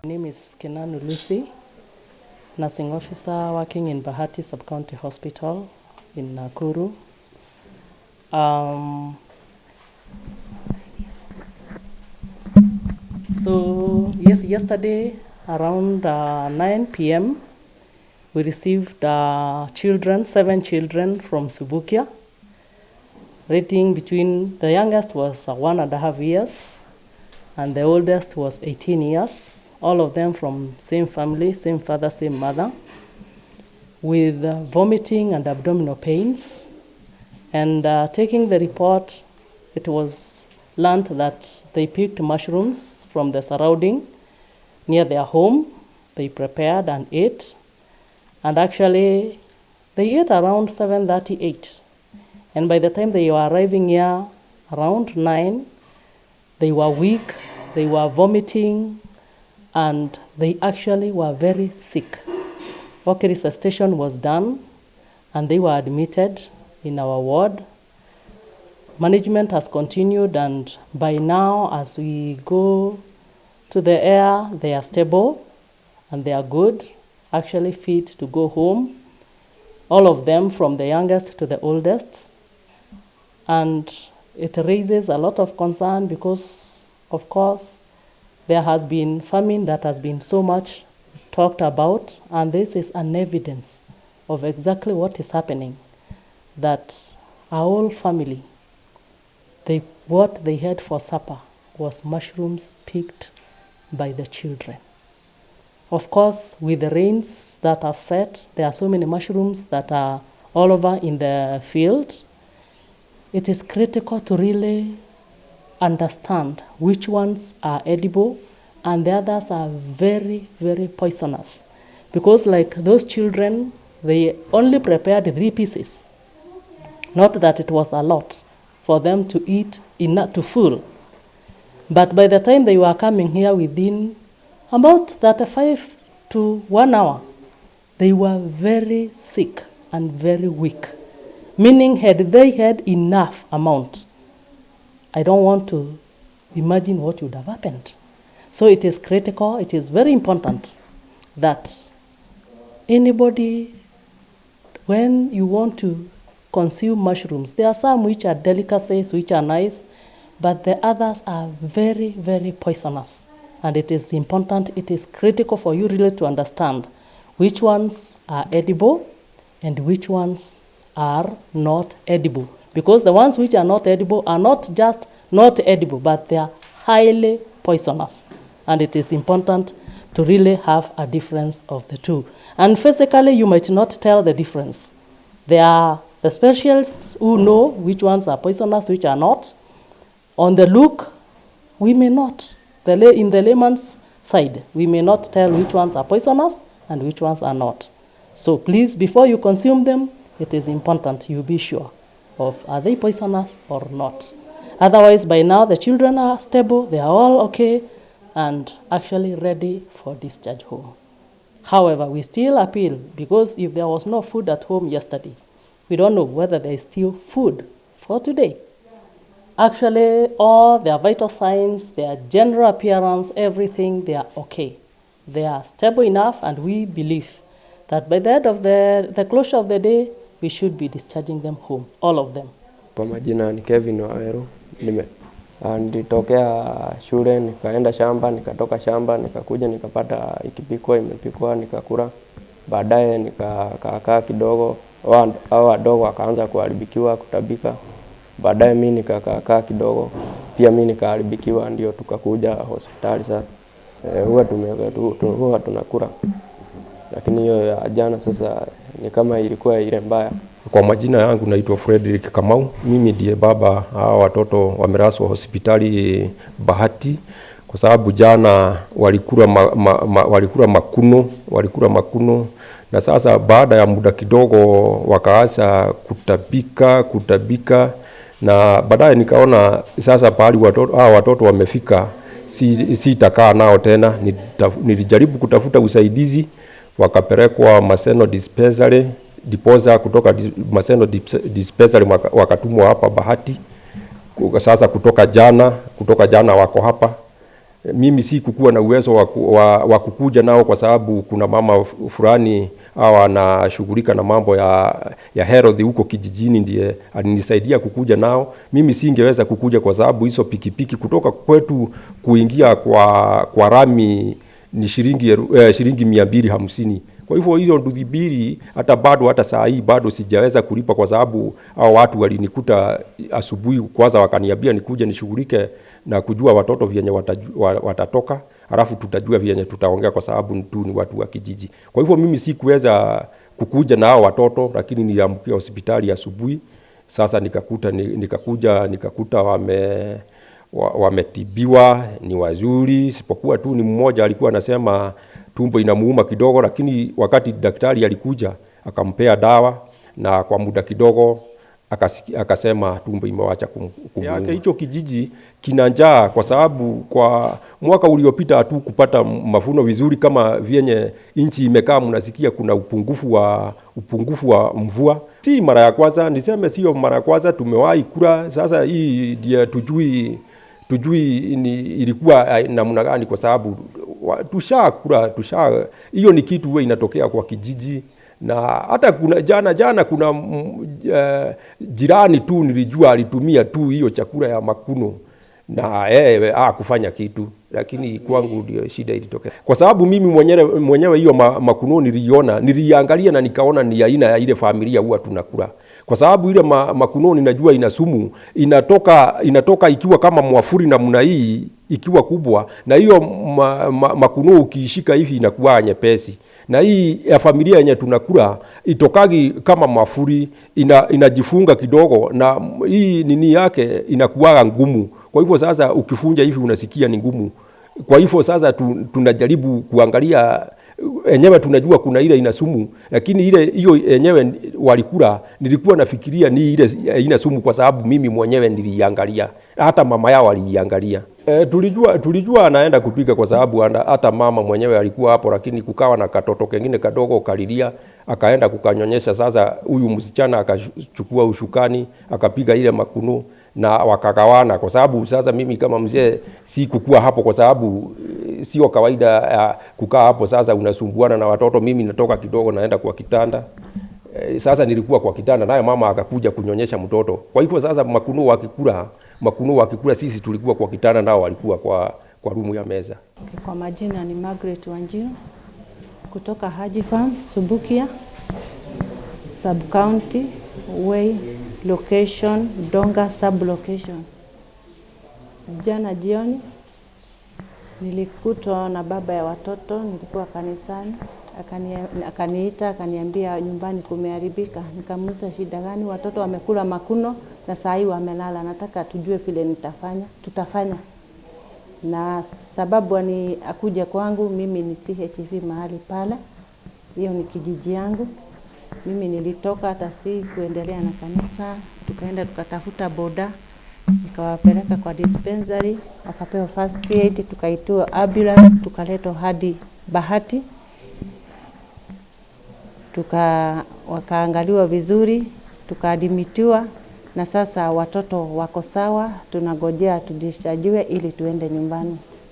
My name is Kinanu Lucy, nursing officer working in Bahati Sub-County Hospital in Nakuru. Yesterday around 9 p.m. we received 7 children from Subukia, rating between, the youngest was 1.5 years and the oldest was 18 years, all of them from same family, same father, same mother, with vomiting and abdominal pains. And taking the report, it was learned that they picked mushrooms from the surrounding near their home. They prepared and ate. And actually, they ate around 7:38. And by the time they were arriving here, around 9, they were weak, they were vomiting, and they actually were very sick. Okay, resuscitation was done, and they were admitted in our ward. Management has continued, and by now, as we go to the air, they are stable, and they are good, actually fit to go home. All of them, from the youngest to the oldest. And it raises a lot of concern because, of course, there has been famine that has been so much talked about, and this is an evidence of exactly what is happening, that our whole family, what they had for supper was mushrooms picked by the children. Of course, with the rains that have set, there are so many mushrooms that are all over in the field. It is critical to really understand which ones are edible and the others are very, very poisonous. Because like those children, they only prepared 3 pieces. Not that it was a lot for them to eat enough to full. But by the time they were coming here, within about 35 to 1 hour, they were very sick and very weak. Meaning, had they had enough amount, I don't want to imagine what would have happened. So it is critical, it is very important that anybody, when you want to consume mushrooms, there are some which are delicacies, which are nice, but the others are very, very poisonous. And it is important, it is critical for you really to understand which ones are edible and which ones are not edible. Because the ones which are not edible are not just not edible, but they are highly poisonous. And it is important to really have a difference of the two. And physically, you might not tell the difference. There are the specialists who know which ones are poisonous, which are not. On the look, we may not. In the layman's side, we may not tell which ones are poisonous and which ones are not. So please, before you consume them, it is important you be sure of are they poisonous or not. Otherwise, by now, the children are stable, they are all okay, and actually ready for discharge home. However, we still appeal, because if there was no food at home yesterday, we don't know whether there is still food for today. Actually, all their vital signs, their general appearance, everything, they are okay. They are stable enough, and we believe that by the end of the closure of the day, we should be discharging them home, all of them. Kwa majina ni Kevin Waero, nilitokea shule, nikaenda shamba, nikatoka shamba, nikakuja, nikapata ikipikwa, imepikwa, nikakula. Baadaye nikakaa kidogo, hao wadogo wakaanza kuharibikiwa, kutabika. Baadaye mimi nikakaa kidogo, pia mimi nikaharibikiwa, ndio tukakuja hospitali sasa. Huwa tunakula. Lakini hiyo ya jana sasa ni kama ilikuwa ile mbaya. Kwa majina yangu naitwa Frederick Kamau. Mimi ndiye baba hao watoto wameraswa hospitali Bahati kwa sababu jana walikula makuno na sasa baada ya muda kidogo wakaanza kutabika na baadaye nikaona sasa pahali watoto wamefika sitakaa nao tena. Nilijaribu kutafuta usaidizi, wakapelekwa Maseno dispensary, kutoka Maseno dispensary wakatumwa hapa Bahati. Sasa kutoka jana wako hapa mimi si kukuwa na uwezo wa kukuja nao kwa sababu kuna mama fulani au anashughulika na mambo ya health huko kijijini ndiye alinisaidia kukuja nao. Mimi singeweza kukuja kwa sababu hizo pikipiki kutoka kwetu kuingia kwa rami ni shilingi 250. Kwa hivyo hiyo nduthi mbili hata saa hii bado sijaweza kulipa kwa sababu hao watu walinikuta asubuhi kwanza wakaniambia nikuje nishughulike na kujua watoto vyenye watatoka, halafu tutajua vyenye tutaongea kwa sababu tu ni watu wa kijiji. Kwa hivyo mimi sikuweza kukuja na hao watoto, lakini niliamkia hospitali asubuhi. Sasa nikakuta wametibiwa, ni wazuri, isipokuwa tu ni mmoja alikuwa anasema tumbo inamuuma kidogo, lakini wakati daktari alikuja akampea dawa na kwa muda kidogo akasema tumbo imewacha kumuuma. Hicho kijiji kina njaa kwa sababu kwa mwaka uliopita hatu kupata mavuno vizuri kama vyenye inchi imekaa, mnasikia kuna upungufu wa mvua. Si mara ya kwanza, niseme sio mara ya kwanza tumewahi kula. Sasa hii ndio tujui ilikuwa namna gani kwa sababu tushakula. Hiyo ni kitu huwa inatokea kwa kijiji. Na hata kuna jana kuna jirani tu nilijua alitumia tu hiyo chakula ya makuno na kufanya kitu, lakini kwangu ndio shida ilitokea kwa sababu mimi mwenyewe hiyo makuno niliangalia na nikaona ni aina ya ile familia huwa tunakula, kwa sababu ile makuno ninajua ina sumu, inatoka ikiwa kama mwafuri na mna hii ikiwa kubwa, na hiyo makuno ukiishika hivi inakuwa nyepesi, na hii ya familia yenye tunakula itokagi kama mafuri, inajifunga kidogo, na hii nini yake inakuwa ngumu. Kwa hivyo sasa ukifunja hivi unasikia ni ngumu. Kwa hivyo sasa tunajaribu kuangalia enyewe, tunajua kuna ile ina sumu, lakini ile hiyo enyewe walikula nilikuwa nafikiria ni ile ina sumu kwa sababu mimi mwenyewe niliangalia, hata mama yao aliangalia. Tulijua anaenda kupika kwa sababu hata mama mwenyewe alikuwa hapo, lakini kukawa na katoto kengine kadogo kalilia, akaenda kukanyonyesha. Sasa huyu msichana akachukua ushukani akapiga ile makuno na wakagawana, kwa sababu sasa mimi kama mzee si kukua hapo kwa sababu sio kawaida kukaa hapo. Sasa unasumbuana na watoto, mimi natoka kidogo naenda kwa kitanda. Sasa nilikuwa kwa kitanda naye mama akakuja kunyonyesha mtoto. Kwa hivyo sasa makuno wakikula sisi tulikuwa kwa kitanda, nao walikuwa kwa rumu ya meza. Kwa majina ni Margaret Wanjiru kutoka Haji Farm, Subukia, Sub-County, Way, Location, Donga, Sub-Location. Jana jioni nilikutwa na baba ya watoto, nilikuwa kanisani, akaniita akaniambia nyumbani kumeharibika. Nikamuuliza shida gani? Watoto wamekula makuno na saa hii wamelala, nataka tujue vile tutafanya. Na sababu ni akuje kwangu, mimi ni CHV mahali pale, hiyo ni kijiji yangu. Mimi nilitoka hata si kuendelea na kanisa, tukaenda tukatafuta boda, nikawapeleka kwa dispensary, wakapewa first aid, tukaitwa ambulance, tukaletwa hadi Bahati, wakaangaliwa vizuri, tukaadmitiwa, na sasa watoto wako sawa, tunangojea tudischargiwe ili tuende nyumbani.